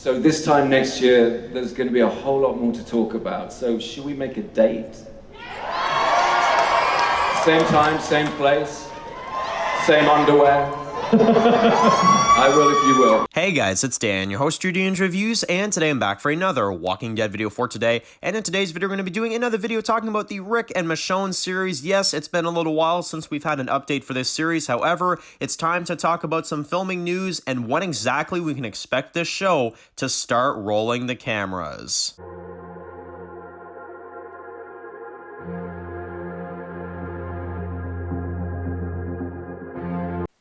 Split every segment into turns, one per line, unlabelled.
So this time next year, there's going to be a whole lot more to talk about. So should we make a date? Same time, same place, same underwear. I will if you will.
Hey guys, it's Dan, your host of Dan's Reviews, and today I'm back for another Walking Dead video for today. And in today's video, we're going to be doing another video talking about the Rick and Michonne series. Yes, it's been a little while since we've had an update for this series. However, it's time to talk about some filming news and when exactly we can expect this show to start rolling the cameras.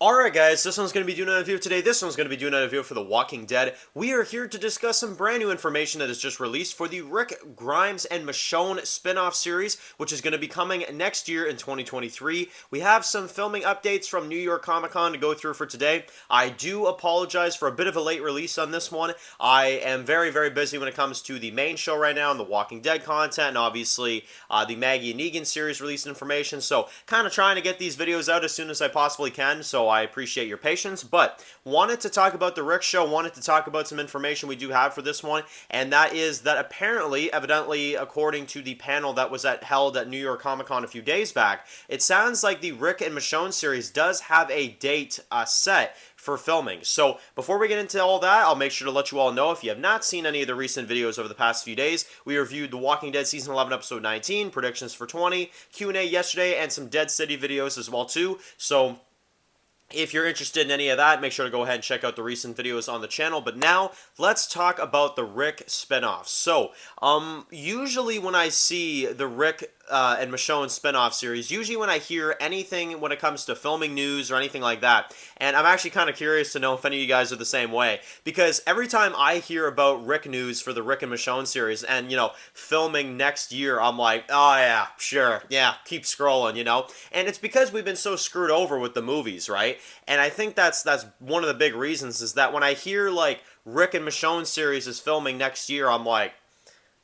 Alright guys, this one's going to be doing another video today. This one's going to be doing another video for The Walking Dead. We are here to discuss some brand new information that is just released for the Rick Grimes and Michonne spin-off series, which is going to be coming next year in 2023. We have some filming updates from New York Comic Con to go through for today. I do apologize for a bit of a late release on this one. I am very, very busy when it comes to the main show right now and the Walking Dead content, and obviously the Maggie and Negan series releasing information, so kind of trying to get these videos out as soon as I possibly can, so I appreciate your patience, but wanted to talk about the Rick show, wanted to talk about some information we do have for this one, and that is that apparently, evidently, according to the panel that was held at New York Comic Con a few days back, it sounds like the Rick and Michonne series does have a date set for filming. So before we get into all that, I'll make sure to let you all know, if you have not seen any of the recent videos over the past few days, we reviewed The Walking Dead Season 11 Episode 19, predictions for 20, Q&A yesterday, and some Dead City videos as well too. So if you're interested in any of that, make sure to go ahead and check out the recent videos on the channel. But now, let's talk about the Rick spinoff. So, usually when I see the Rick and Michonne spinoff series, usually when I hear anything when it comes to filming news or anything like that, and I'm actually kind of curious to know if any of you guys are the same way, because every time I hear about Rick news for the Rick and Michonne series and, you know, filming next year, I'm like, oh yeah, sure, yeah, keep scrolling, you know? And it's because we've been so screwed over with the movies, right? And I think that's one of the big reasons, is that when I hear, like, Rick and Michonne series is filming next year, I'm like,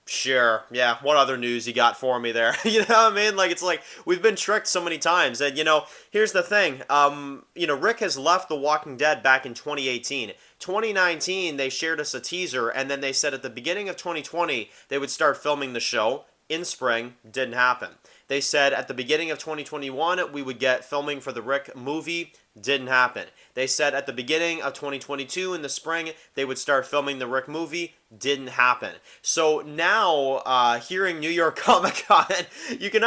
sure, yeah, what other news you got for me there? You know what I mean? Like, it's like, we've been tricked so many times, and, you know, here's the thing, you know, Rick has left The Walking Dead back in 2018. 2019, they shared us a teaser, and then they said at the beginning of 2020, they would start filming the show. In spring, didn't happen. They said at the beginning of 2021, we would get filming for the Rick movie. Didn't happen. They said at the beginning of 2022 in the spring they would start filming the Rick movie. Didn't happen. So now, hearing New York Comic Con, you can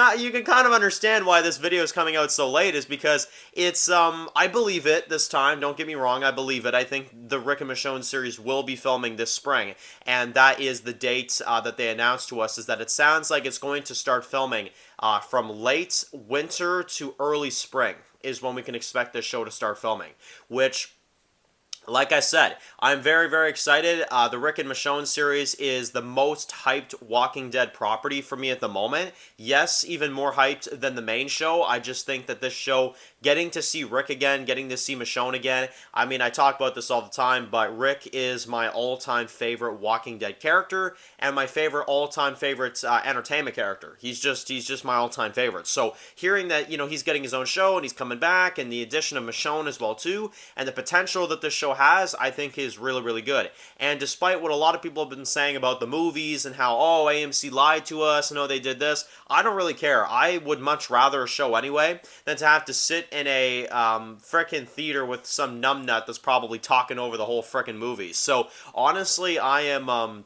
kind of understand why this video is coming out so late, is because it's I believe it this time. Don't get me wrong, I believe it. I think the Rick and Michonne series will be filming this spring, and that is the date that they announced to us. Is that it sounds like it's going to start filming from late winter to early spring is when we can expect this show to start filming, which, like I said, I'm very, very excited. The Rick and Michonne series is the most hyped Walking Dead property for me at the moment. Yes, even more hyped than the main show. I just think that this show, getting to see Rick again, getting to see Michonne again, I mean, I talk about this all the time, but Rick is my all-time favorite Walking Dead character, and my all-time favorite entertainment character. He's just my all-time favorite. So hearing that, you know, he's getting his own show, and he's coming back, and the addition of Michonne as well too, and the potential that this show has, I think is really, really good. And despite what a lot of people have been saying about the movies and how, oh, AMC lied to us, and oh, they did this, I don't really care. I would much rather a show anyway than to have to sit in a frickin' theater with some numbnut that's probably talking over the whole frickin' movie. So honestly, I am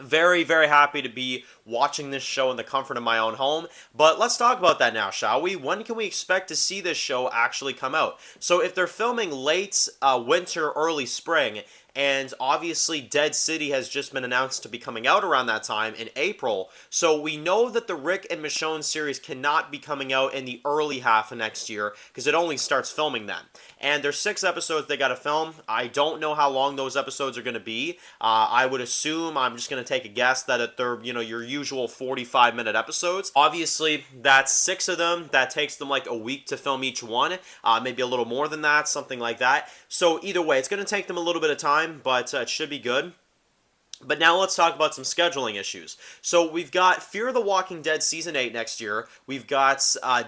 very, very happy to be watching this show in the comfort of my own home. But let's talk about that now, shall we? When can we expect to see this show actually come out? So if they're filming late winter, early spring, and obviously Dead City has just been announced to be coming out around that time in April, so we know that the Rick and Michonne series cannot be coming out in the early half of next year, because it only starts filming then. And there's 6 episodes they gotta film. I don't know how long those episodes are gonna be. I would assume, I'm just gonna take a guess, that they're, you know, your usual 45-minute episodes. Obviously, that's 6 of them. That takes them like a week to film each one, maybe a little more than that, something like that. So either way, it's gonna take them a little bit of time, but it should be good. But now let's talk about some scheduling issues. So we've got Fear the Walking Dead Season 8 next year. We've got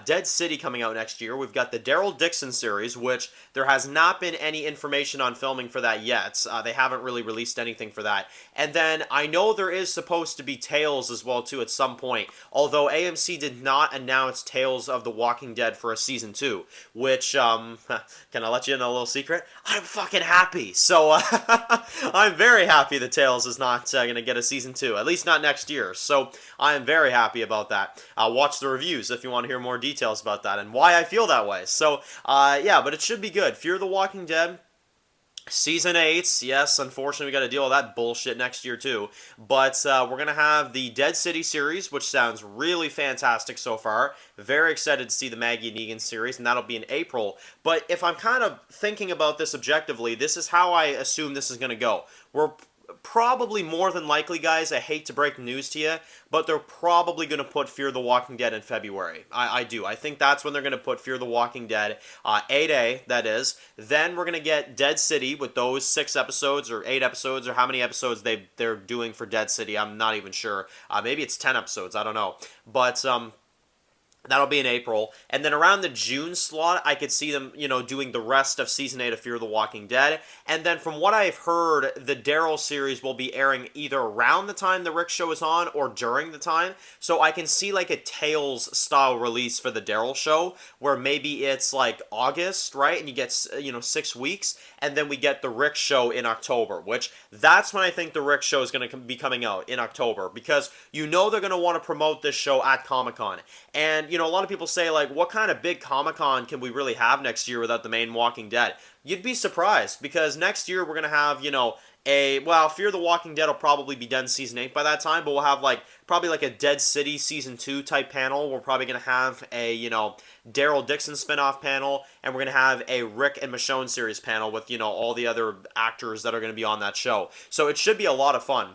Dead City coming out next year. We've got the Daryl Dixon series, which there has not been any information on filming for that yet. They haven't really released anything for that. And then I know there is supposed to be Tales as well, too, at some point. Although AMC did not announce Tales of the Walking Dead for a Season 2. Which, can I let you in a little secret? I'm fucking happy. So, I'm very happy that Tales is not going to get a Season 2, at least not next year, so I am very happy about that. Watch the reviews if you want to hear more details about that and why I feel that way. So, yeah, but it should be good. Fear the Walking Dead Season 8, yes, unfortunately we got to deal with that bullshit next year too, but we're going to have the Dead City series, which sounds really fantastic so far. Very excited to see the Maggie and Negan series, and that'll be in April. But if I'm kind of thinking about this objectively, this is how I assume this is going to go. We're probably more than likely, guys, I hate to break news to you, but they're probably going to put Fear the Walking Dead in February. I do. I think that's when they're going to put Fear the Walking Dead, 8A, that is. Then we're going to get Dead City with those 6 episodes or 8 episodes or how many episodes they're doing for Dead City. I'm not even sure. Maybe it's 10 episodes. I don't know. But that'll be in April. And then around the June slot, I could see them, doing the rest of Season 8 of Fear the Walking Dead. And then from what I've heard, the Daryl series will be airing either around the time the Rick show is on or during the time. So I can see like a Tales-style release for the Daryl show, where maybe it's like August, right? And you get, 6 weeks. And then we get the Rick show in October, which that's when I think the Rick show is going to be coming out, in October. Because they're going to want to promote this show at Comic-Con. And, a lot of people say, like, what kind of big Comic-Con can we really have next year without the main Walking Dead? You'd be surprised, because next year we're going to have, Fear the Walking Dead will probably be done Season 8 by that time, but we'll have, probably a Dead City Season 2 type panel. We're probably going to have a, Daryl Dixon spinoff panel, and we're going to have a Rick and Michonne series panel with, all the other actors that are going to be on that show. So it should be a lot of fun.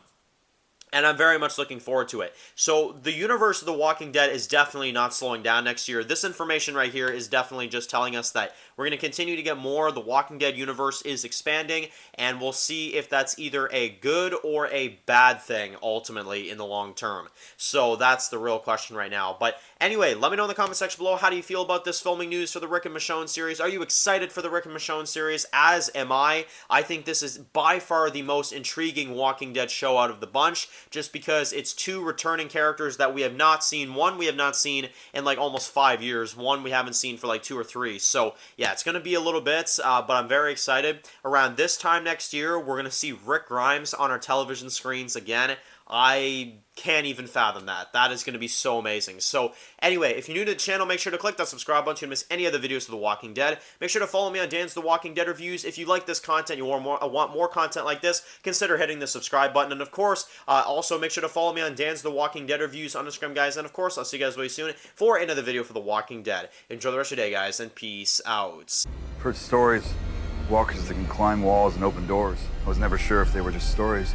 And I'm very much looking forward to it. So the universe of The Walking Dead is definitely not slowing down next year. This information right here is definitely just telling us that we're going to continue to get more. The Walking Dead universe is expanding, and we'll see if that's either a good or a bad thing ultimately in the long term. So that's the real question right now. But anyway, let me know in the comment section below, how do you feel about this filming news for the Rick and Michonne series? Are you excited for the Rick and Michonne series? As am I. I think this is by far the most intriguing Walking Dead show out of the bunch, just because it's 2 returning characters that we have not seen. One we have not seen in almost 5 years. One we haven't seen for 2 or 3. So yeah, it's going to be a little bit, but I'm very excited. Around this time next year, we're going to see Rick Grimes on our television screens again. I can't even fathom that. That is going to be so amazing. So anyway, if you're new to the channel, make sure to click that subscribe button so you don't miss any other videos of The Walking Dead. Make sure to follow me on Dan's The Walking Dead Reviews. If you like this content, you want more content like this, consider hitting the subscribe button. And of course, also make sure to follow me on Dan's The Walking Dead Reviews on Instagram, guys. And of course, I'll see you guys very soon for another video for The Walking Dead. Enjoy the rest of your day, guys, and peace out.
I've heard stories, walkers that can climb walls and open doors. I was never sure if they were just stories